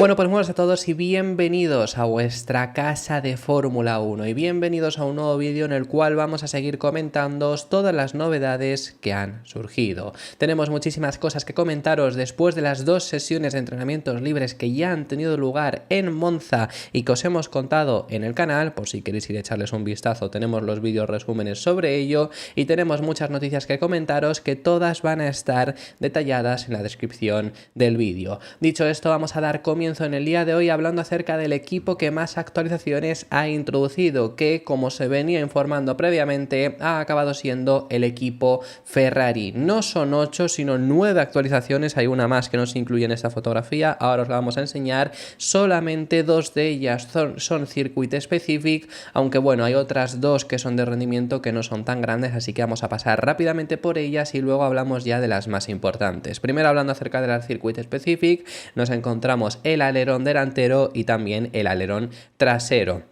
Bueno, pues buenas a todos y bienvenidos a vuestra casa de Fórmula 1 y bienvenidos a un nuevo vídeo en el cual vamos a seguir comentándoos todas las novedades que han surgido. Tenemos muchísimas cosas que comentaros después de las dos sesiones de entrenamientos libres que ya han tenido lugar en Monza y que os hemos contado en el canal, por si queréis ir a echarles un vistazo, tenemos los vídeos resúmenes sobre ello y tenemos muchas noticias que comentaros que todas van a estar detalladas en la descripción del vídeo. Dicho esto, vamos a dar comienzo en el día de hoy hablando acerca del equipo que más actualizaciones ha introducido, que como se venía informando previamente ha acabado siendo el equipo Ferrari. No son 8 sino 9 actualizaciones, hay una más que no se incluye en esta fotografía, ahora os la vamos a enseñar. Solamente 2 de ellas son Circuit Specific, aunque bueno, hay otras 2 que son de rendimiento que no son tan grandes, así que vamos a pasar rápidamente por ellas y luego hablamos ya de las más importantes. Primero, hablando acerca de la Circuit Specific, nos encontramos el alerón delantero y también el alerón trasero.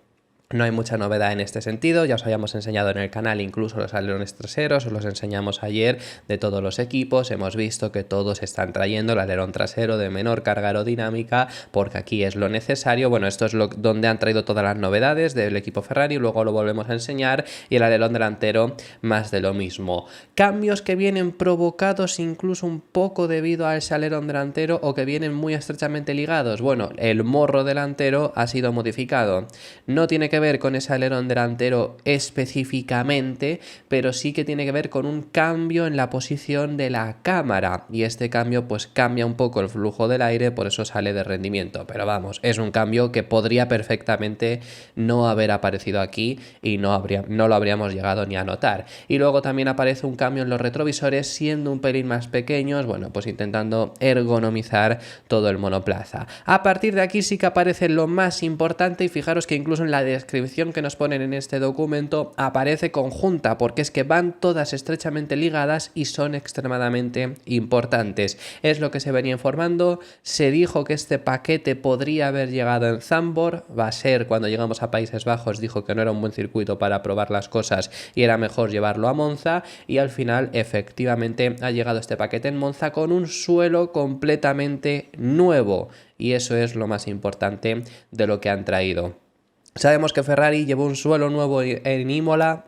No hay mucha novedad en este sentido, ya os habíamos enseñado en el canal incluso los alerones traseros, os los enseñamos ayer de todos los equipos, hemos visto que todos están trayendo el alerón trasero de menor carga aerodinámica porque aquí es lo necesario. Bueno, esto es donde han traído todas las novedades del equipo Ferrari, luego lo volvemos a enseñar, y el alerón delantero más de lo mismo. Cambios que vienen provocados incluso un poco debido a ese alerón delantero o que vienen muy estrechamente ligados. Bueno, el morro delantero ha sido modificado, no tiene que ver con ese alerón delantero específicamente, pero sí que tiene que ver con un cambio en la posición de la cámara y este cambio pues cambia un poco el flujo del aire, por eso sale de rendimiento, pero vamos, es un cambio que podría perfectamente no haber aparecido aquí y no lo habríamos llegado ni a notar. Y luego también aparece un cambio en los retrovisores, siendo un pelín más pequeños, bueno, pues intentando ergonomizar todo el monoplaza. A partir de aquí sí que aparece lo más importante y fijaros que incluso en la descripción que nos ponen en este documento aparece conjunta, porque es que van todas estrechamente ligadas y son extremadamente importantes. Es lo que se venía informando, se dijo que este paquete podría haber llegado en Zandvoort, va a ser cuando llegamos a Países Bajos, dijo que no era un buen circuito para probar las cosas y era mejor llevarlo a Monza, y al final efectivamente ha llegado este paquete en Monza con un suelo completamente nuevo y eso es lo más importante de lo que han traído. Sabemos que Ferrari llevó un suelo nuevo en Imola,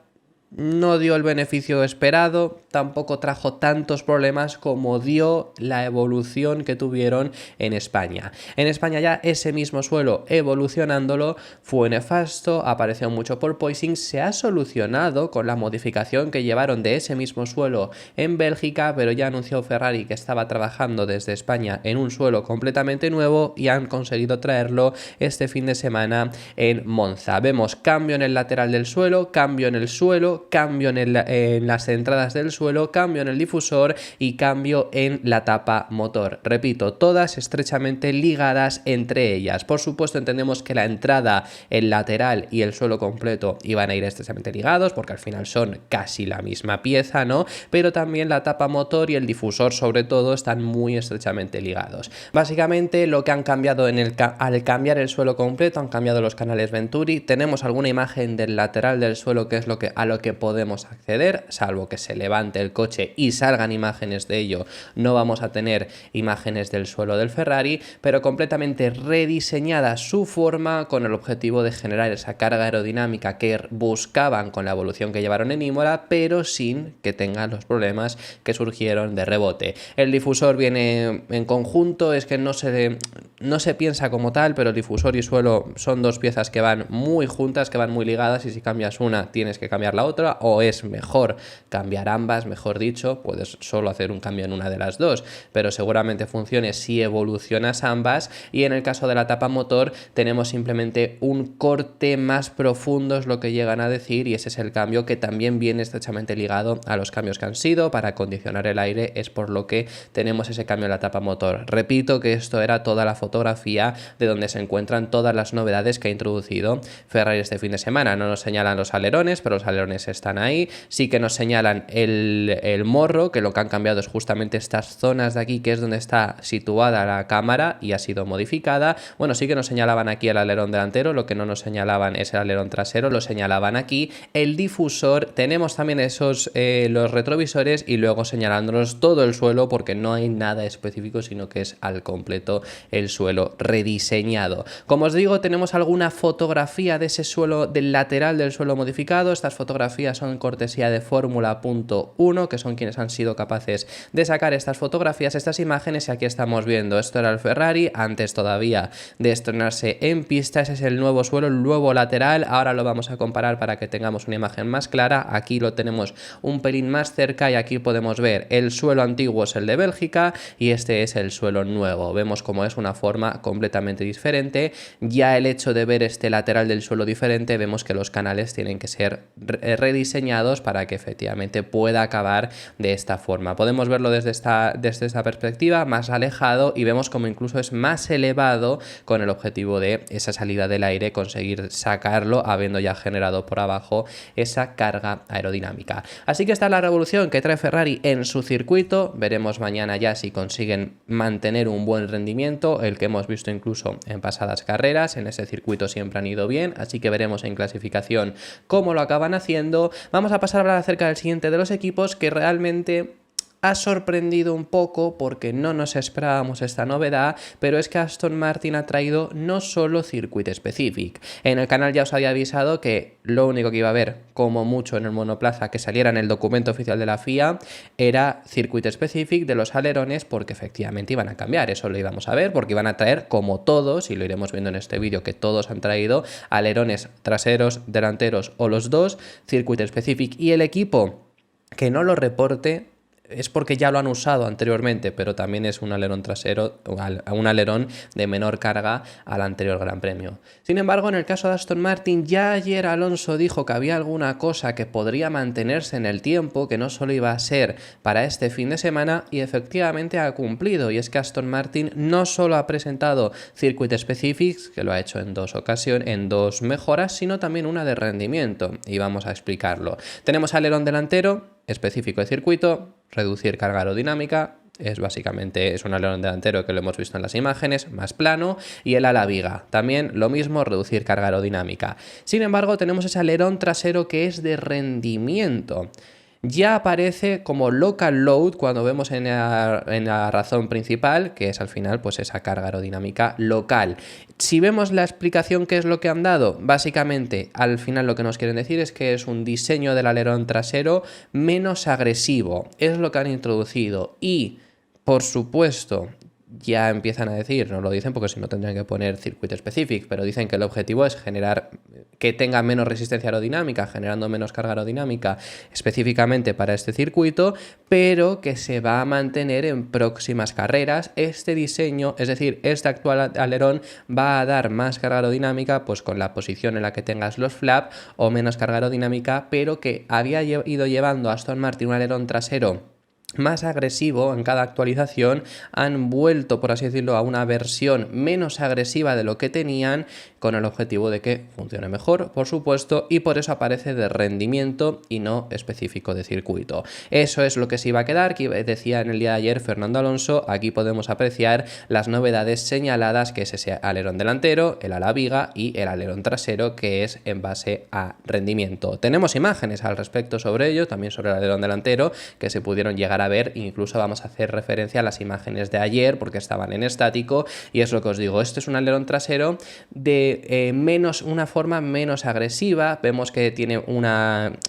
no dio el beneficio esperado, tampoco trajo tantos problemas como dio la evolución que tuvieron en España. En España ya ese mismo suelo, evolucionándolo, fue nefasto, apareció mucho porpoising, se ha solucionado con la modificación que llevaron de ese mismo suelo en Bélgica, pero ya anunció Ferrari que estaba trabajando desde España en un suelo completamente nuevo y han conseguido traerlo este fin de semana en Monza. Vemos cambio en el lateral del suelo, cambio en el suelo, cambio en las entradas del suelo, cambio en el difusor y cambio en la tapa motor. Repito, todas estrechamente ligadas entre ellas. Por supuesto, entendemos que la entrada, el lateral y el suelo completo iban a ir estrechamente ligados porque al final son casi la misma pieza, ¿no? Pero también la tapa motor y el difusor sobre todo están muy estrechamente ligados. Básicamente lo que han cambiado al cambiar el suelo completo, han cambiado los canales Venturi. Tenemos alguna imagen del lateral del suelo que es a lo que podemos acceder, salvo que se levante el coche y salgan imágenes de ello, no vamos a tener imágenes del suelo del Ferrari, pero completamente rediseñada su forma con el objetivo de generar esa carga aerodinámica que buscaban con la evolución que llevaron en Imola, pero sin que tengan los problemas que surgieron de rebote. El difusor viene en conjunto, es que no se piensa como tal, pero el difusor y suelo son dos piezas que van muy juntas, que van muy ligadas, y si cambias una tienes que cambiar la otra, o es mejor cambiar ambas, mejor dicho, puedes solo hacer un cambio en una de las dos, pero seguramente funcione si evolucionas ambas. Y en el caso de la tapa motor tenemos simplemente un corte más profundo, es lo que llegan a decir, y ese es el cambio que también viene estrechamente ligado a los cambios que han sido para acondicionar el aire, es por lo que tenemos ese cambio en la tapa motor. Repito que esto era toda la fotografía de donde se encuentran todas las novedades que ha introducido Ferrari este fin de semana. No nos señalan los alerones, pero los alerones están ahí. Sí que nos señalan el morro, que lo que han cambiado es justamente estas zonas de aquí, que es donde está situada la cámara y ha sido modificada. Bueno, sí que nos señalaban aquí el alerón delantero, lo que no nos señalaban es el alerón trasero, lo señalaban aquí. El difusor, tenemos también esos los retrovisores y luego señalándonos todo el suelo, porque no hay nada específico, sino que es al completo el suelo rediseñado. Como os digo, tenemos alguna fotografía de ese suelo, del lateral del suelo modificado. Estas fotografías son cortesía de Fórmula.1, que son quienes han sido capaces de sacar estas fotografías, estas imágenes, y aquí estamos viendo, esto era el Ferrari antes todavía de estrenarse en pista. Ese es el nuevo suelo, el nuevo lateral. Ahora lo vamos a comparar para que tengamos una imagen más clara. Aquí lo tenemos un pelín más cerca y aquí podemos ver el suelo antiguo es el de Bélgica y este es el suelo nuevo. Vemos cómo es una forma completamente diferente. Ya el hecho de ver este lateral del suelo diferente, vemos que los canales tienen que ser rediseñados para que efectivamente pueda acabar de esta forma. Podemos verlo desde esta perspectiva, más alejado, y vemos como incluso es más elevado, con el objetivo de esa salida del aire conseguir sacarlo habiendo ya generado por abajo esa carga aerodinámica. Así que esta es la revolución que trae Ferrari en su circuito. Veremos mañana ya si consiguen mantener un buen rendimiento, el que hemos visto incluso en pasadas carreras. En ese circuito siempre han ido bien, así que veremos en clasificación cómo lo acaban haciendo. Vamos a pasar a hablar acerca del siguiente de los equipos, que realmente ha sorprendido un poco porque no nos esperábamos esta novedad, pero es que Aston Martin ha traído no solo Circuit Specific. En el canal ya os había avisado que lo único que iba a haber, como mucho en el monoplaza, que saliera en el documento oficial de la FIA, era Circuit Specific de los alerones, porque efectivamente iban a cambiar. Eso lo íbamos a ver porque iban a traer, como todos, y lo iremos viendo en este vídeo, que todos han traído alerones traseros, delanteros o los dos, Circuit Specific. Y el equipo que no lo reporte es porque ya lo han usado anteriormente, pero también es un alerón trasero, un alerón de menor carga al anterior Gran Premio. Sin embargo, en el caso de Aston Martin, ya ayer Alonso dijo que había alguna cosa que podría mantenerse en el tiempo, que no solo iba a ser para este fin de semana, y efectivamente ha cumplido. Y es que Aston Martin no solo ha presentado Circuit Specifics, que lo ha hecho en dos mejoras, sino también una de rendimiento, y vamos a explicarlo. Tenemos alerón delantero específico de circuito, reducir carga aerodinámica, es un alerón delantero que lo hemos visto en las imágenes, más plano, y el ala viga, también lo mismo, reducir carga aerodinámica. Sin embargo, tenemos ese alerón trasero que es de rendimiento. Ya aparece como local load cuando vemos en la razón principal, que es al final pues esa carga aerodinámica local. Si vemos la explicación, ¿qué es lo que han dado? Básicamente, al final lo que nos quieren decir es que es un diseño del alerón trasero menos agresivo. Es lo que han introducido y, por supuesto, ya empiezan a decir, no lo dicen porque si no tendrían que poner Circuit Specific, pero dicen que el objetivo es generar que tenga menos resistencia aerodinámica, generando menos carga aerodinámica específicamente para este circuito, pero que se va a mantener en próximas carreras. Este diseño, es decir, este actual alerón va a dar más carga aerodinámica, pues con la posición en la que tengas los flaps, o menos carga aerodinámica, pero que había ido llevando a Aston Martin un alerón trasero más agresivo en cada actualización. Han vuelto, por así decirlo, a una versión menos agresiva de lo que tenían, con el objetivo de que funcione mejor, por supuesto, y por eso aparece de rendimiento y no específico de circuito. Eso es lo que se iba a quedar, que decía en el día de ayer Fernando Alonso. Aquí podemos apreciar las novedades señaladas, que es ese alerón delantero, el ala viga y el alerón trasero, que es en base a rendimiento. Tenemos imágenes al respecto sobre ello, también sobre el alerón delantero, que se pudieron llegar a ver. Incluso vamos a hacer referencia a las imágenes de ayer porque estaban en estático, y es lo que os digo, este es un alerón trasero de una forma menos agresiva. Vemos que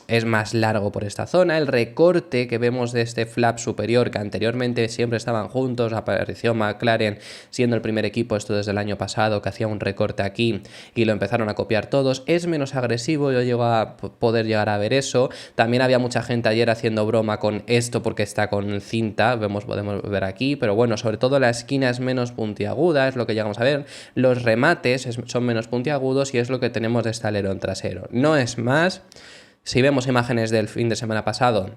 es más largo por esta zona. El recorte que vemos de este flap superior, que anteriormente siempre estaban juntos, apareció McLaren siendo el primer equipo, esto desde el año pasado, que hacía un recorte aquí y lo empezaron a copiar todos, es menos agresivo. Yo llego a poder llegar a ver eso. También había mucha gente ayer haciendo broma con esto porque está con cinta, podemos ver aquí, pero bueno, sobre todo la esquina es menos puntiaguda, es lo que llegamos a ver. Los remates son menos puntiagudos y es lo que tenemos de este alerón trasero. No es más. Si vemos imágenes del fin de semana pasado,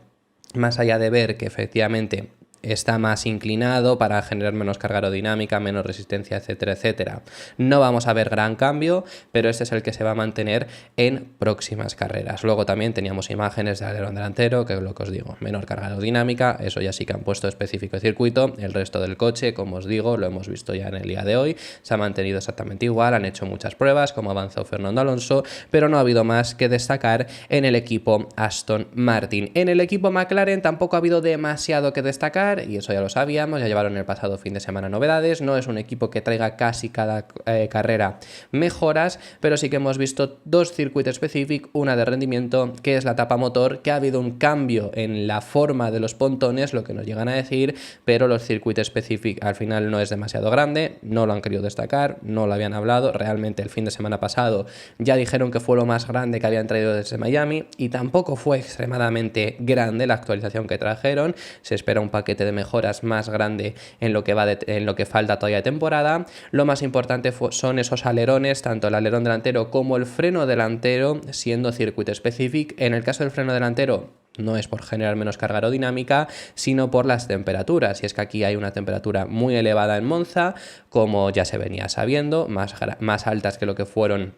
más allá de ver que efectivamente está más inclinado para generar menos carga aerodinámica, menos resistencia, etcétera, etcétera. No vamos a ver gran cambio, pero este es el que se va a mantener en próximas carreras. Luego también teníamos imágenes de alerón delantero, que es lo que os digo, menor carga aerodinámica, eso ya sí que han puesto específico de circuito. El resto del coche, como os digo, lo hemos visto ya en el día de hoy, se ha mantenido exactamente igual, han hecho muchas pruebas, como avanzó Fernando Alonso, pero no ha habido más que destacar en el equipo Aston Martin. En el equipo McLaren tampoco ha habido demasiado que destacar, y eso ya lo sabíamos, ya llevaron el pasado fin de semana novedades. No es un equipo que traiga casi cada carrera mejoras, pero sí que hemos visto dos circuitos específicos, una de rendimiento, que es la tapa motor, que ha habido un cambio en la forma de los pontones, lo que nos llegan a decir, pero los circuitos específicos al final no es demasiado grande, no lo han querido destacar, no lo habían hablado. Realmente el fin de semana pasado ya dijeron que fue lo más grande que habían traído desde Miami, y tampoco fue extremadamente grande la actualización que trajeron. Se espera un paquete de mejoras más grande en lo que falta todavía de temporada. Lo más importante son esos alerones, tanto el alerón delantero como el freno delantero, siendo circuito específico. En el caso del freno delantero, no es por generar menos carga aerodinámica, sino por las temperaturas. Y es que aquí hay una temperatura muy elevada en Monza, como ya se venía sabiendo, más altas que lo que fueron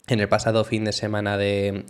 en el pasado fin de semana de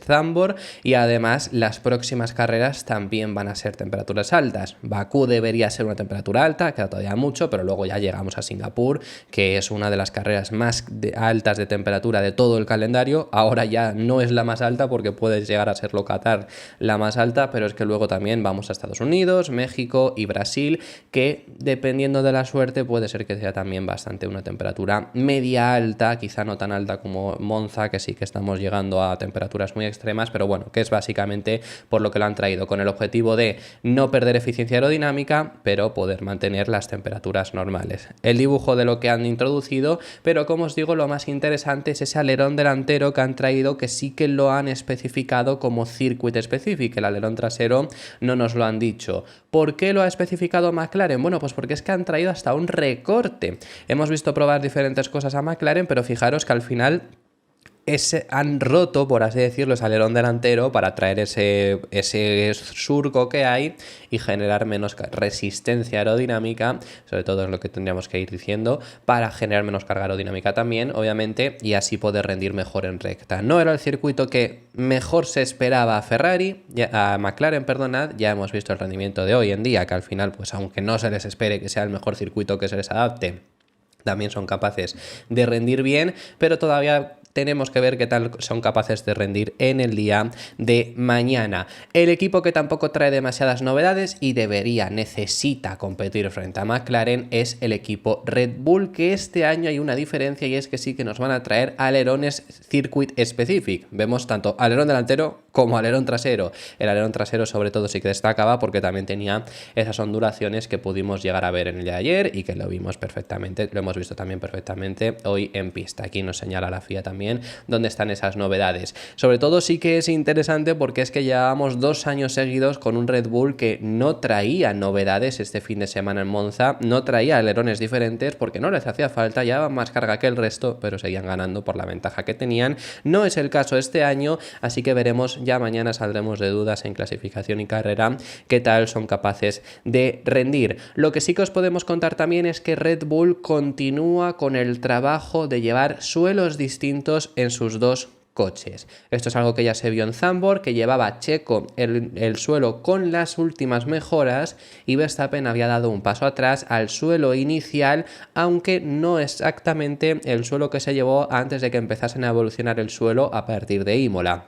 Zandvoort, y además las próximas carreras también van a ser temperaturas altas. Bakú debería ser una temperatura alta, queda todavía mucho, pero luego ya llegamos a Singapur, que es una de las carreras más altas de temperatura de todo el calendario. Ahora ya no es la más alta, porque puede llegar a serlo Qatar la más alta, pero es que luego también vamos a Estados Unidos, México y Brasil, que dependiendo de la suerte puede ser que sea también bastante una temperatura media alta, quizá no tan alta como Monza, que sí que estamos llegando a temperaturas muy extremas, pero bueno, que es básicamente por lo que lo han traído, con el objetivo de no perder eficiencia aerodinámica, pero poder mantener las temperaturas normales. El dibujo de lo que han introducido, pero como os digo, lo más interesante es ese alerón delantero que han traído, que sí que lo han especificado como circuit specific. El alerón trasero no nos lo han dicho. ¿Por qué lo ha especificado McLaren? Bueno, pues porque es que han traído hasta un recorte. Hemos visto probar diferentes cosas a McLaren, pero fijaros que al final han roto, por así decirlo, ese alerón delantero para traer ese surco que hay y generar menos resistencia aerodinámica. Sobre todo es lo que tendríamos que ir diciendo, para generar menos carga aerodinámica también, obviamente, y así poder rendir mejor en recta. No era el circuito que mejor se esperaba a McLaren, perdonad. Ya hemos visto el rendimiento de hoy en día, que al final, pues aunque no se les espere que sea el mejor circuito que se les adapte, también son capaces de rendir bien, pero todavía tenemos que ver qué tal son capaces de rendir en el día de mañana. El equipo que tampoco trae demasiadas novedades y necesita competir frente a McLaren es el equipo Red Bull, que este año hay una diferencia, y es que sí que nos van a traer alerones circuit specific. Vemos tanto alerón delantero como alerón trasero. El alerón trasero sobre todo sí que destacaba porque también tenía esas ondulaciones que pudimos llegar a ver en el día de ayer y que lo vimos perfectamente, lo hemos visto también perfectamente hoy en pista. Aquí nos señala la FIA también dónde están esas novedades. Sobre todo sí que es interesante porque es que llevábamos 2 años seguidos con un Red Bull que no traía novedades este fin de semana en Monza, no traía alerones diferentes porque no les hacía falta, llevaban más carga que el resto, pero seguían ganando por la ventaja que tenían. No es el caso este año, así que veremos, ya mañana saldremos de dudas en clasificación y carrera, qué tal son capaces de rendir. Lo que sí que os podemos contar también es que Red Bull continúa con el trabajo de llevar suelos distintos en sus dos coches. Esto es algo que ya se vio en Zandvoort, que llevaba Checo el suelo con las últimas mejoras, y Verstappen había dado un paso atrás al suelo inicial, aunque no exactamente el suelo que se llevó antes de que empezasen a evolucionar el suelo a partir de Imola,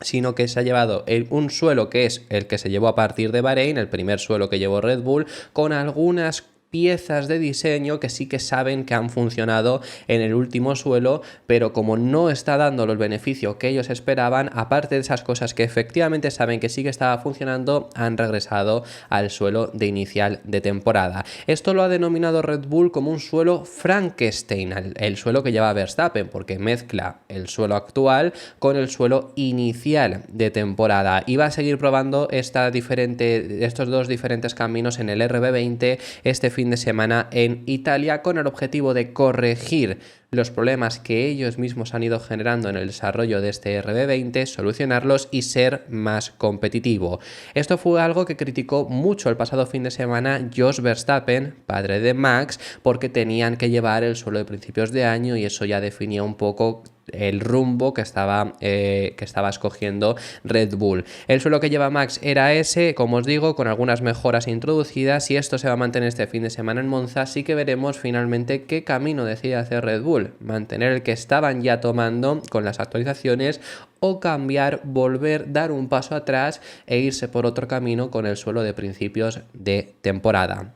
sino que se ha llevado un suelo que es el que se llevó a partir de Bahrein, el primer suelo que llevó Red Bull, con algunas piezas de diseño que sí que saben que han funcionado en el último suelo, pero como no está dando el beneficio que ellos esperaban, aparte de esas cosas que efectivamente saben que sí que estaba funcionando, han regresado al suelo de inicial de temporada. Esto lo ha denominado Red Bull como un suelo Frankenstein, el suelo que lleva Verstappen, porque mezcla el suelo actual con el suelo inicial de temporada, y va a seguir probando estos dos diferentes caminos en el RB20 este fin de semana en Italia con el objetivo de corregir los problemas que ellos mismos han ido generando en el desarrollo de este RB20, solucionarlos y ser más competitivo. Esto fue algo que criticó mucho el pasado fin de semana Jos Verstappen, padre de Max, porque tenían que llevar el suelo de principios de año y eso ya definía un poco el rumbo que estaba escogiendo Red Bull. El suelo que lleva Max era ese, como os digo, con algunas mejoras introducidas, y esto se va a mantener este fin de semana en Monza, así que veremos finalmente qué camino decide hacer Red Bull, mantener el que estaban ya tomando con las actualizaciones o cambiar, volver, dar un paso atrás e irse por otro camino con el suelo de principios de temporada.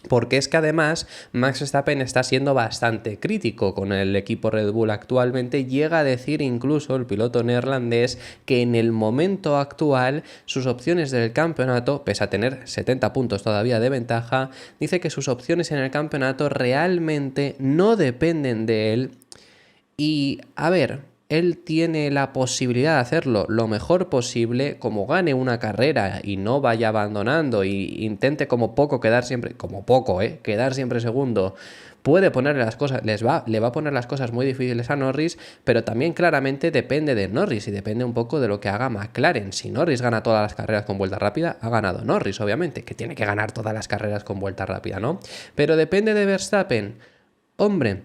Porque es que además Max Verstappen está siendo bastante crítico con el equipo Red Bull actualmente. Llega a decir incluso el piloto neerlandés que en el momento actual sus opciones del campeonato, pese a tener 70 puntos todavía de ventaja, dice que sus opciones en el campeonato realmente no dependen de él. Y a ver, él tiene la posibilidad de hacerlo lo mejor posible, como gane una carrera y no vaya abandonando y intente como poco quedar siempre, quedar siempre segundo. Puede ponerle las cosas, le va a poner las cosas muy difíciles a Norris, pero también claramente depende de Norris y depende un poco de lo que haga McLaren. Si Norris gana todas las carreras con vuelta rápida, ha ganado Norris, obviamente, que tiene que ganar todas las carreras con vuelta rápida, ¿no? Pero depende de Verstappen. Hombre,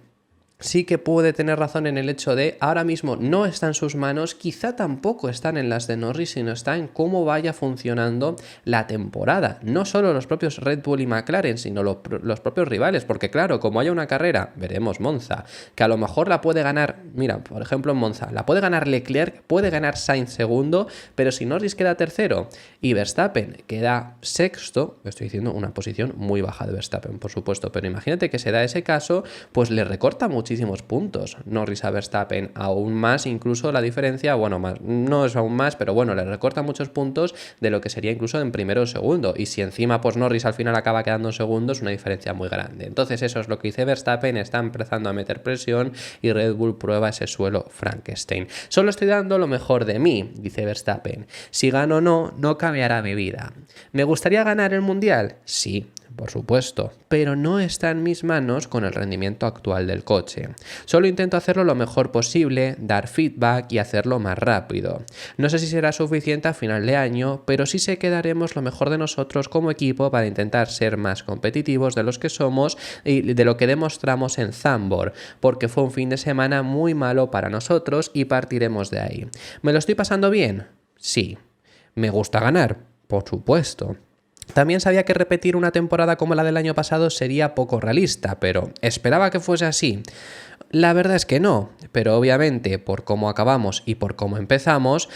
sí que puede tener razón en el hecho de ahora mismo no está en sus manos, quizá tampoco están en las de Norris, sino está en cómo vaya funcionando la temporada. No solo los propios Red Bull y McLaren, sino los propios rivales, porque claro, como haya una carrera, veremos Monza, que a lo mejor la puede ganar, mira, por ejemplo en Monza, la puede ganar Leclerc, puede ganar Sainz segundo, pero si Norris queda tercero y Verstappen queda sexto, estoy diciendo una posición muy baja de Verstappen, por supuesto, pero imagínate que se da ese caso, pues le recorta muchísimos puntos Norris a Verstappen, aún más incluso la diferencia, bueno, más, no es aún más, pero bueno, le recorta muchos puntos de lo que sería incluso en primero o segundo, y si encima pues Norris al final acaba quedando en segundo, es una diferencia muy grande. Entonces eso es lo que dice Verstappen, está empezando a meter presión y Red Bull prueba ese suelo Frankenstein. Solo estoy dando lo mejor de mí, dice Verstappen. Si gano o no, no cambiará mi vida. ¿Me gustaría ganar el Mundial? Sí, por supuesto, pero no está en mis manos con el rendimiento actual del coche. Solo intento hacerlo lo mejor posible, dar feedback y hacerlo más rápido. No sé si será suficiente a final de año, pero sí sé que daremos lo mejor de nosotros como equipo para intentar ser más competitivos de los que somos y de lo que demostramos en Zandvoort, porque fue un fin de semana muy malo para nosotros y partiremos de ahí. ¿Me lo estoy pasando bien? Sí. ¿Me gusta ganar? Por supuesto. También sabía que repetir una temporada como la del año pasado sería poco realista, pero ¿esperaba que fuese así? La verdad es que no, pero obviamente por cómo acabamos y por cómo empezamos,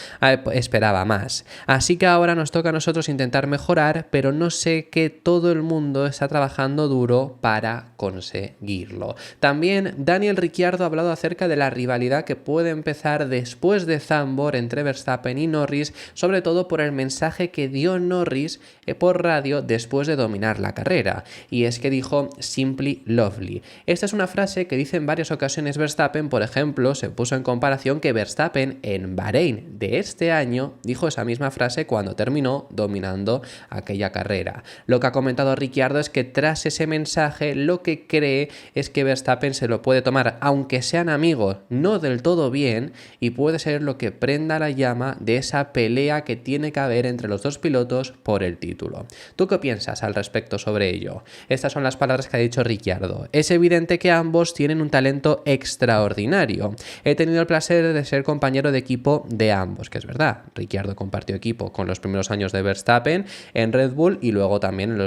esperaba más. Así que ahora nos toca a nosotros intentar mejorar, pero no sé que todo el mundo está trabajando duro para conseguirlo. También Daniel Ricciardo ha hablado acerca de la rivalidad que puede empezar después de Zandvoort entre Verstappen y Norris, sobre todo por el mensaje que dio Norris por radio después de dominar la carrera, y es que dijo "Simply lovely". Esta es una frase que dice en varias ocasiones Verstappen. Por ejemplo, se puso en comparación que Verstappen en Bahrein de este año dijo esa misma frase cuando terminó dominando aquella carrera. Lo que ha comentado Ricciardo es que tras ese mensaje lo que cree es que Verstappen se lo puede tomar, aunque sean amigos, no del todo bien, y puede ser lo que prenda la llama de esa pelea que tiene que haber entre los dos pilotos por el título. ¿Tú qué piensas al respecto sobre ello? Estas son las palabras que ha dicho Ricciardo. Es evidente que ambos tienen un talento extraordinario. He tenido el placer de ser compañero de equipo de ambos, que es verdad. Ricciardo compartió equipo con los primeros años de Verstappen en Red Bull y luego también en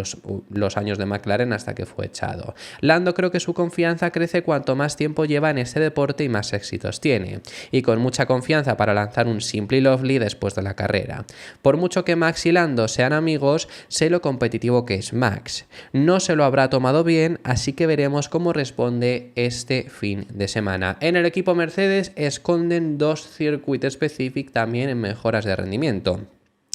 los años de McLaren hasta que fue echado. Lando creo que su confianza crece cuanto más tiempo lleva en este deporte y más éxitos tiene, y con mucha confianza para lanzar un Simply Lovely después de la carrera. Por mucho que Max y Lando sean amigos, sé lo competitivo que es Max. No se lo habrá tomado bien, así que veremos cómo responde este fin de semana. En el equipo Mercedes esconden dos Circuit Specific también en mejoras de rendimiento.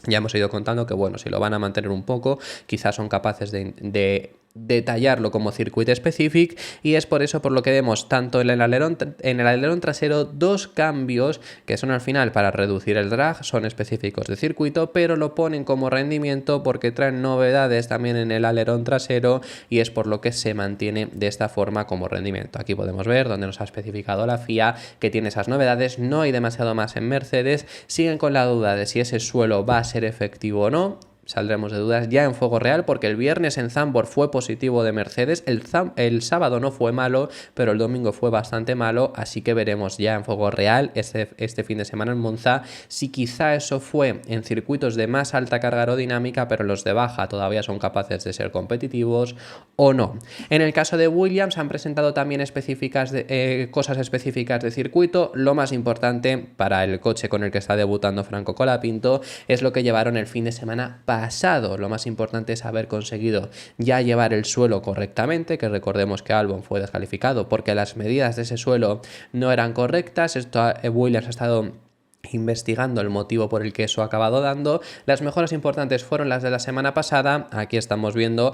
Ya hemos ido contando que bueno, si lo van a mantener un poco, quizás son capaces de detallarlo como Circuit Specific, y es por eso por lo que vemos tanto en el alerón trasero dos cambios que son al final para reducir el drag, son específicos de circuito, pero lo ponen como rendimiento porque traen novedades también en el alerón trasero, y es por lo que se mantiene de esta forma como rendimiento. Aquí podemos ver donde nos ha especificado la FIA que tiene esas novedades. No hay demasiado más en Mercedes, siguen con la duda de si ese suelo va a ser efectivo o no. Saldremos de dudas ya en fuego real, porque el viernes en Zandvoort fue positivo de Mercedes, el sábado no fue malo, pero el domingo fue bastante malo, así que veremos ya en fuego real este fin de semana en Monza si quizá eso fue en circuitos de más alta carga aerodinámica, pero los de baja todavía son capaces de ser competitivos o no. En el caso de Williams han presentado también cosas específicas de circuito. Lo más importante para el coche con el que está debutando Franco Colapinto es lo que llevaron el fin de semana pasado. Lo más importante es haber conseguido ya llevar el suelo correctamente, que recordemos que Albon fue descalificado porque las medidas de ese suelo no eran correctas. Williams ha estado investigando el motivo por el que eso ha acabado dando. Las mejoras importantes fueron las de la semana pasada. Aquí estamos viendo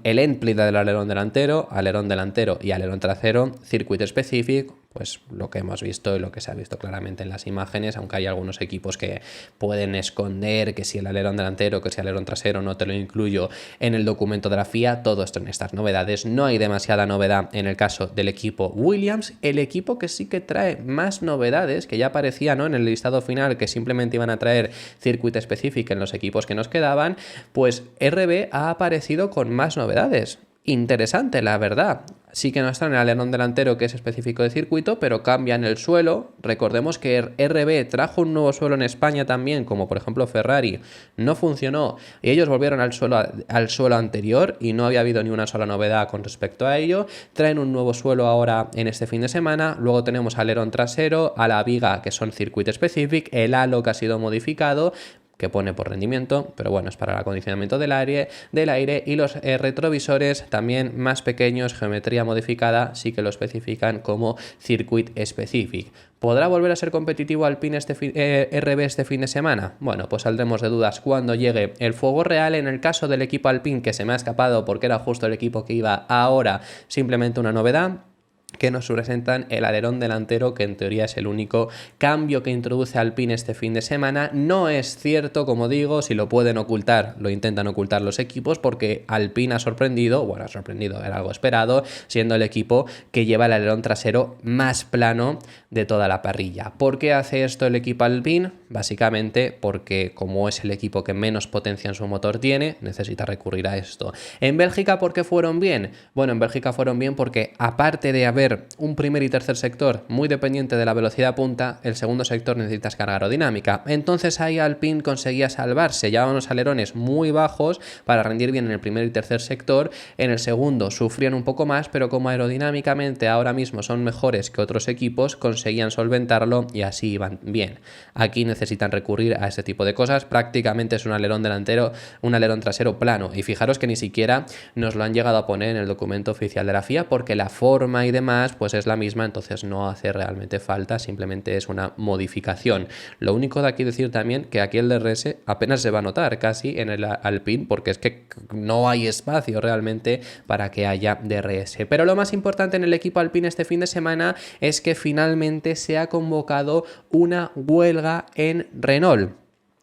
el endplate del alerón delantero y alerón trasero, Circuit Specific, pues lo que hemos visto y lo que se ha visto claramente en las imágenes, aunque hay algunos equipos que pueden esconder que si el alerón delantero, que si el alerón trasero, no te lo incluyo en el documento de la FIA. Todo esto en estas novedades. No hay demasiada novedad en el caso del equipo Williams. El equipo que sí que trae más novedades, que ya aparecía, ¿no?, en el listado final, que simplemente iban a traer Circuit Specific en los equipos que nos quedaban, pues RB ha aparecido con más novedades. Interesante, la verdad. Sí que no está en el alerón delantero, que es específico de circuito, pero cambian el suelo. Recordemos que RB trajo un nuevo suelo en España también, como por ejemplo Ferrari, no funcionó y ellos volvieron al suelo anterior y no había habido ni una sola novedad con respecto a ello. Traen un nuevo suelo ahora en este fin de semana. Luego tenemos alerón trasero, a la viga, que son Circuit Specific, el halo que ha sido modificado, que pone por rendimiento, pero bueno, es para el acondicionamiento del aire, y los retrovisores también más pequeños, geometría modificada, sí que lo especifican como Circuit Specific. ¿Podrá volver a ser competitivo Alpine RB este fin de semana? Bueno, pues saldremos de dudas cuando llegue el fuego real. En el caso del equipo Alpine, que se me ha escapado porque era justo el equipo que iba ahora, simplemente una novedad, que nos presentan el alerón delantero, que en teoría es el único cambio que introduce Alpine este fin de semana. No es cierto, como digo, si lo pueden ocultar, lo intentan ocultar los equipos, porque Alpine ha sorprendido, era algo esperado, siendo el equipo que lleva el alerón trasero más plano de toda la parrilla. ¿Por qué hace esto el equipo Alpine? Básicamente porque como es el equipo que menos potencia en su motor tiene, necesita recurrir a esto. ¿En Bélgica por qué fueron bien? Bueno, en Bélgica fueron bien porque, aparte de haber un primer y tercer sector muy dependiente de la velocidad punta, el segundo sector necesita carga aerodinámica. Entonces ahí Alpine conseguía salvarse, llevaban unos alerones muy bajos para rendir bien en el primer y tercer sector. En el segundo sufrían un poco más, pero como aerodinámicamente ahora mismo son mejores que otros equipos, conseguían solventarlo y así iban bien. Aquí necesitan recurrir a este tipo de cosas. Prácticamente es un alerón trasero plano, y fijaros que ni siquiera nos lo han llegado a poner en el documento oficial de la FIA, porque la forma y demás pues es la misma, entonces no hace realmente falta, simplemente es una modificación. Lo único de aquí decir también que aquí el DRS apenas se va a notar casi en el Alpine, porque es que no hay espacio realmente para que haya DRS. Pero lo más importante en el equipo Alpine este fin de semana es que finalmente se ha convocado una huelga en Renault.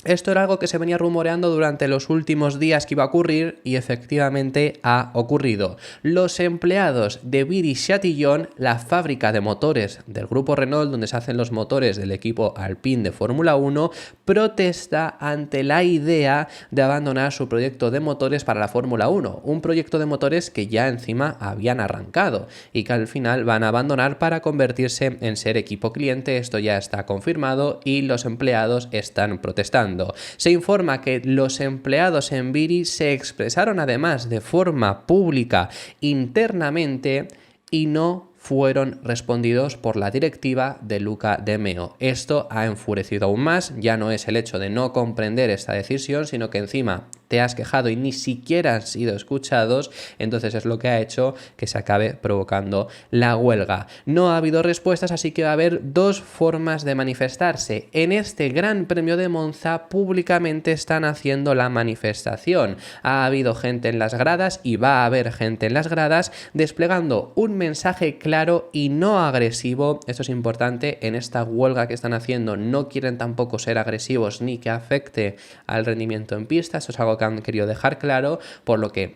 Esto era algo que se venía rumoreando durante los últimos días que iba a ocurrir, y efectivamente ha ocurrido. Los empleados de Viry-Châtillon, la fábrica de motores del grupo Renault, donde se hacen los motores del equipo Alpine de Fórmula 1, protesta ante la idea de abandonar su proyecto de motores para la Fórmula 1. Un proyecto de motores que ya encima habían arrancado y que al final van a abandonar para convertirse en ser equipo cliente. Esto ya está confirmado y los empleados están protestando. Se informa que los empleados en Viry se expresaron además de forma pública internamente y no fueron respondidos por la directiva de Luca de Meo. Esto ha enfurecido aún más. Ya no es el hecho de no comprender esta decisión, sino que encima te has quejado y ni siquiera han sido escuchados, entonces es lo que ha hecho que se acabe provocando la huelga. No ha habido respuestas, así que va a haber dos formas de manifestarse. En este Gran Premio de Monza públicamente están haciendo la manifestación. Ha habido gente en las gradas y va a haber gente en las gradas desplegando un mensaje claro y no agresivo. Esto es importante en esta huelga que están haciendo. No quieren tampoco ser agresivos ni que afecte al rendimiento en pista. Esto es algo que han querido dejar claro, por lo que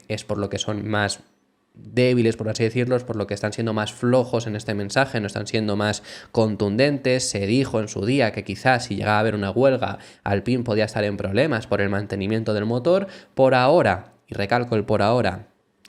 son más débiles, por así decirlo, por lo que están siendo más flojos en este mensaje, no están siendo más contundentes. Se dijo en su día que quizás si llegaba a haber una huelga, Alpine podía estar en problemas por el mantenimiento del motor. Por ahora, y recalco el por ahora,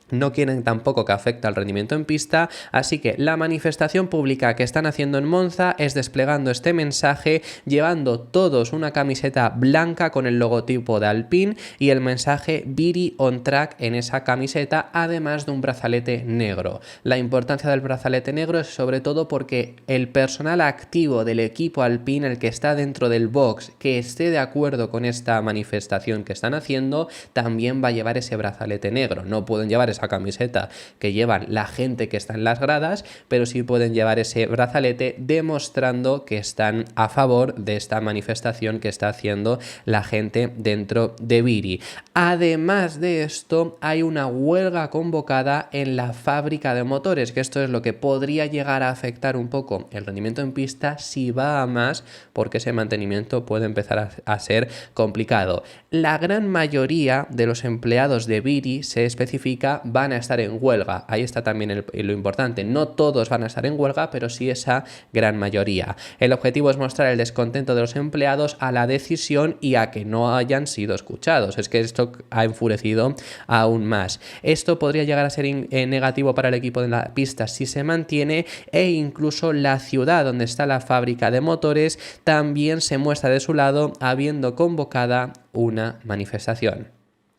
no quieren tampoco que afecte al rendimiento en pista, así que la manifestación pública que están haciendo en Monza es desplegando este mensaje, llevando todos una camiseta blanca con el logotipo de Alpine y el mensaje Viri on track en esa camiseta, además de un brazalete negro. La importancia del brazalete negro es sobre todo porque el personal activo del equipo Alpine, el que está dentro del box, que esté de acuerdo con esta manifestación que están haciendo, también va a llevar ese brazalete negro. No pueden llevar esa camiseta que llevan la gente que está en las gradas, pero sí pueden llevar ese brazalete demostrando que están a favor de esta manifestación que está haciendo la gente dentro de Viri. Además de esto, hay una huelga convocada en la fábrica de motores, que esto es lo que podría llegar a afectar un poco el rendimiento en pista si va a más, porque ese mantenimiento puede empezar a ser complicado. La gran mayoría de los empleados de Viri, se especifica, van a estar en huelga. Ahí está también lo importante. No todos van a estar en huelga, pero sí esa gran mayoría. El objetivo es mostrar el descontento de los empleados a la decisión y a que no hayan sido escuchados. Es que esto ha enfurecido aún más. Esto podría llegar a ser negativo para el equipo de la pista si se mantiene, e incluso la ciudad donde está la fábrica de motores también se muestra de su lado, habiendo convocada una manifestación.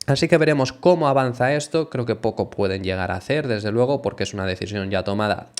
Así que veremos cómo avanza esto. Creo que poco pueden llegar a hacer, desde luego, porque es una decisión ya tomada.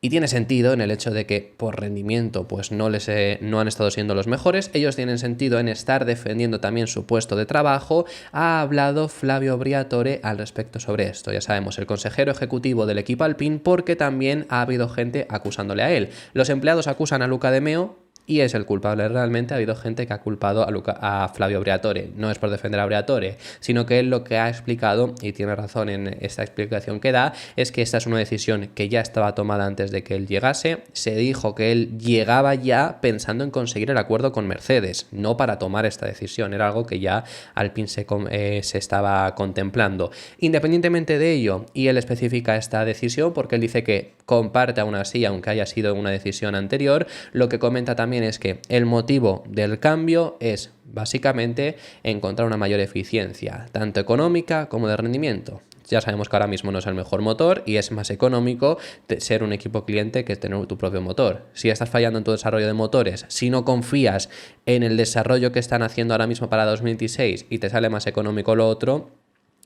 Y tiene sentido en el hecho de que por rendimiento pues no han estado siendo los mejores. Ellos tienen sentido en estar defendiendo también su puesto de trabajo. Ha hablado Flavio Briatore al respecto sobre esto. Ya sabemos, el consejero ejecutivo del equipo Alpine, porque también ha habido gente acusándole a él. Los empleados acusan a Luca De Meo y es el culpable. Realmente ha habido gente que ha culpado a Flavio Briatore. No es por defender a Briatore, sino que él lo que ha explicado, y tiene razón en esta explicación que da, es que esta es una decisión que ya estaba tomada antes de que él llegase. Se dijo que él llegaba ya pensando en conseguir el acuerdo con Mercedes, no para tomar esta decisión. Era algo que ya Alpine se estaba contemplando. Independientemente de ello, y él especifica esta decisión porque él dice que comparte aún así, aunque haya sido una decisión anterior, lo que comenta también es que el motivo del cambio es básicamente encontrar una mayor eficiencia, tanto económica como de rendimiento. Ya sabemos que ahora mismo no es el mejor motor y es más económico ser un equipo cliente que tener tu propio motor. Si estás fallando en tu desarrollo de motores, si no confías en el desarrollo que están haciendo ahora mismo para 2026 y te sale más económico lo otro,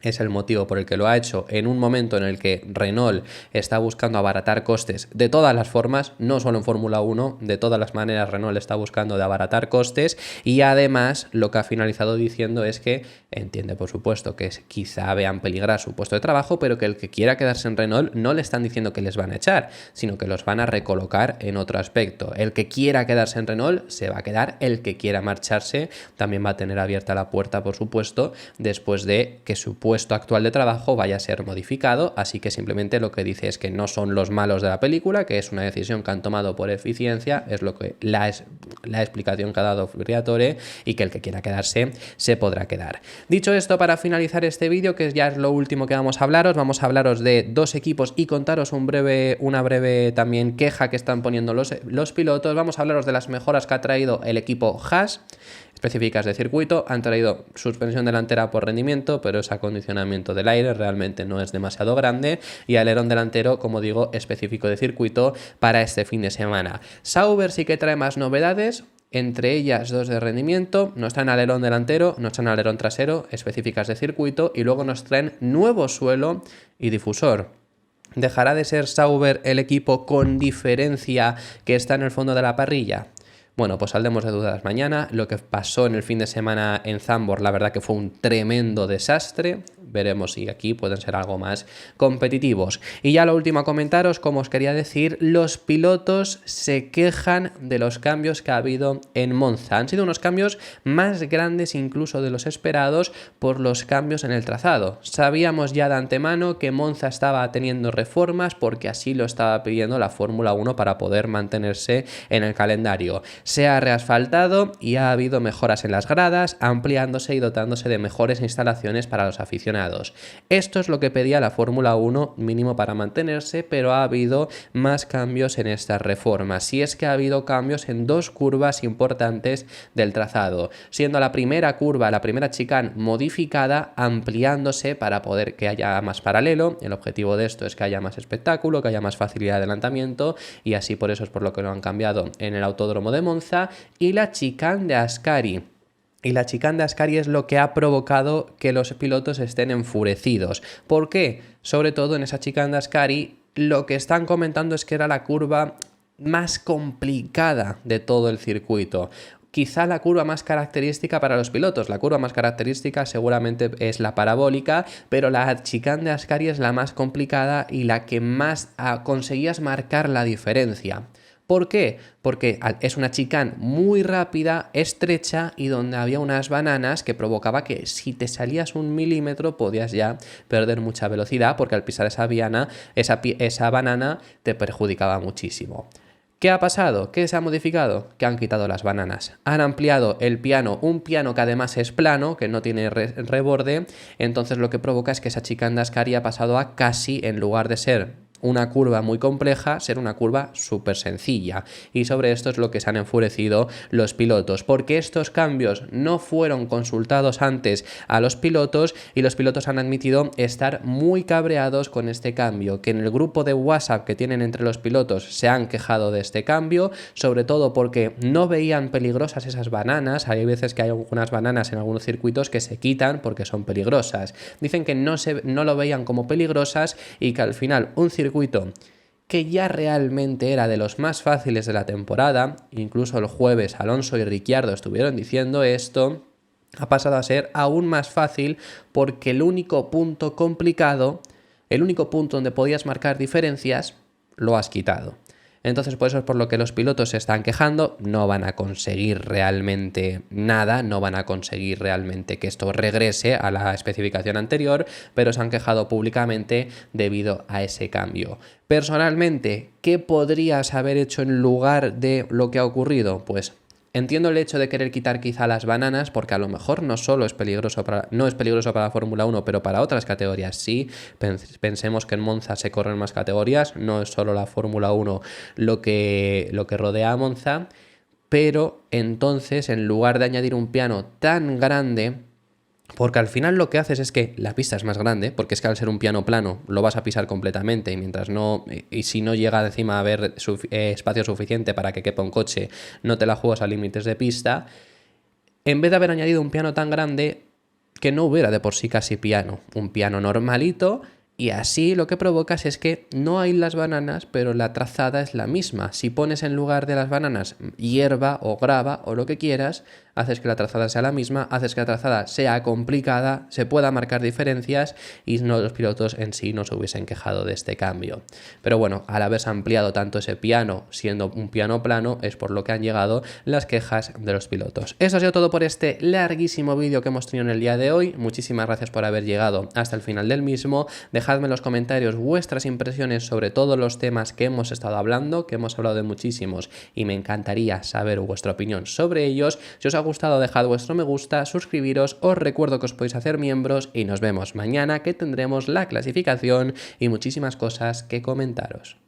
es el motivo por el que lo ha hecho en un momento en el que Renault está buscando abaratar costes de todas las formas, no solo en Fórmula 1, de todas las maneras Renault está buscando de abaratar costes, y además lo que ha finalizado diciendo es que entiende por supuesto que quizá vean peligrar su puesto de trabajo, pero que el que quiera quedarse en Renault no le están diciendo que les van a echar, sino que los van a recolocar en otro aspecto. El que quiera quedarse en Renault se va a quedar, el que quiera marcharse también va a tener abierta la puerta, por supuesto, después de que su puesto actual de trabajo vaya a ser modificado. Así que simplemente lo que dice es que no son los malos de la película, que es una decisión que han tomado por eficiencia, es lo que la explicación que ha dado Briatore, y que el que quiera quedarse se podrá quedar. Dicho esto, para finalizar este vídeo, que ya es lo último que vamos a hablaros de dos equipos y contaros una breve también queja que están poniendo los pilotos. Vamos a hablaros de las mejoras que ha traído el equipo Haas, específicas de circuito. Han traído suspensión delantera por rendimiento, pero ese acondicionamiento del aire realmente no es demasiado grande, y alerón delantero, como digo, específico de circuito para este fin de semana. Sauber sí que trae más novedades, entre ellas dos de rendimiento. Nos traen alerón delantero, nos traen alerón trasero, específicas de circuito, y luego nos traen nuevo suelo y difusor. ¿Dejará de ser Sauber el equipo con diferencia que está en el fondo de la parrilla? Bueno, pues saldremos de dudas mañana. Lo que pasó en el fin de semana en Zandvoort, la verdad que fue un tremendo desastre. Veremos si aquí pueden ser algo más competitivos. Y ya lo último a comentaros, como os quería decir, los pilotos se quejan de los cambios que ha habido en Monza. Han sido unos cambios más grandes incluso de los esperados por los cambios en el trazado. Sabíamos ya de antemano que Monza estaba teniendo reformas porque así lo estaba pidiendo la Fórmula 1 para poder mantenerse en el calendario. Se ha reasfaltado y ha habido mejoras en las gradas, ampliándose y dotándose de mejores instalaciones para los aficionados. Esto es lo que pedía la Fórmula 1 mínimo para mantenerse, pero ha habido más cambios en estas reformas. Y es que ha habido cambios en dos curvas importantes del trazado, siendo la primera curva, la primera chicane modificada, ampliándose para poder que haya más paralelo. El objetivo de esto es que haya más espectáculo, que haya más facilidad de adelantamiento, y así por eso es por lo que lo han cambiado en el Autódromo de Monza. Y la chicane de Ascari. Y la chicane de Ascari es lo que ha provocado que los pilotos estén enfurecidos. ¿Por qué? Sobre todo en esa chicane de Ascari, lo que están comentando es que era la curva más complicada de todo el circuito. Quizá la curva más característica para los pilotos. La curva más característica seguramente es la parabólica, pero la chicane de Ascari es la más complicada y la que más conseguías marcar la diferencia. ¿Por qué? Porque es una chicane muy rápida, estrecha y donde había unas bananas que provocaba que si te salías 1 milímetro podías ya perder mucha velocidad, porque al pisar esa banana te perjudicaba muchísimo. ¿Qué ha pasado? ¿Qué se ha modificado? Que han quitado las bananas. Han ampliado el piano, un piano que además es plano, que no tiene reborde, entonces lo que provoca es que esa chicane de Ascari ha pasado a casi, en lugar de ser una curva muy compleja, ser una curva súper sencilla. Y sobre esto es lo que se han enfurecido los pilotos, porque estos cambios no fueron consultados antes a los pilotos y los pilotos han admitido estar muy cabreados con este cambio, que en el grupo de WhatsApp que tienen entre los pilotos se han quejado de este cambio, sobre todo porque no veían peligrosas esas bananas. Hay veces que hay algunas bananas en algunos circuitos que se quitan porque son peligrosas. Dicen que no lo veían como peligrosas y que al final un circuito que ya realmente era de los más fáciles de la temporada, incluso el jueves Alonso y Ricciardo estuvieron diciendo esto, ha pasado a ser aún más fácil porque el único punto complicado, el único punto donde podías marcar diferencias, lo has quitado. Entonces, por eso es por lo que los pilotos se están quejando. No van a conseguir realmente nada, no van a conseguir realmente que esto regrese a la especificación anterior, pero se han quejado públicamente debido a ese cambio. Personalmente, ¿qué podrías haber hecho en lugar de lo que ha ocurrido? Pues entiendo el hecho de querer quitar quizá las bananas, porque a lo mejor no solo es peligroso no es peligroso para la Fórmula 1, pero para otras categorías sí. Pensemos que en Monza se corren más categorías, no es solo la Fórmula 1 lo que rodea a Monza, pero entonces en lugar de añadir un piano tan grande, porque al final lo que haces es que la pista es más grande, porque es que al ser un piano plano lo vas a pisar completamente y si no llega encima a haber espacio suficiente para que quepa un coche, no te la juegas a límites de pista. En vez de haber añadido un piano tan grande, que no hubiera de por sí casi piano, un piano normalito, y así lo que provocas es que no hay las bananas, pero la trazada es la misma. Si pones en lugar de las bananas hierba o grava o lo que quieras, haces que la trazada sea la misma, haces que la trazada sea complicada, se pueda marcar diferencias y los pilotos en sí no se hubiesen quejado de este cambio. Pero bueno, al haberse ampliado tanto ese piano, siendo un piano plano, es por lo que han llegado las quejas de los pilotos. Eso ha sido todo por este larguísimo vídeo que hemos tenido en el día de hoy. Muchísimas gracias por haber llegado hasta el final del mismo. Dejadme en los comentarios vuestras impresiones sobre todos los temas que hemos estado hablando, que hemos hablado de muchísimos y me encantaría saber vuestra opinión sobre ellos. Si os ha gustado, dejad vuestro me gusta, suscribiros, os recuerdo que os podéis hacer miembros y nos vemos mañana, que tendremos la clasificación y muchísimas cosas que comentaros.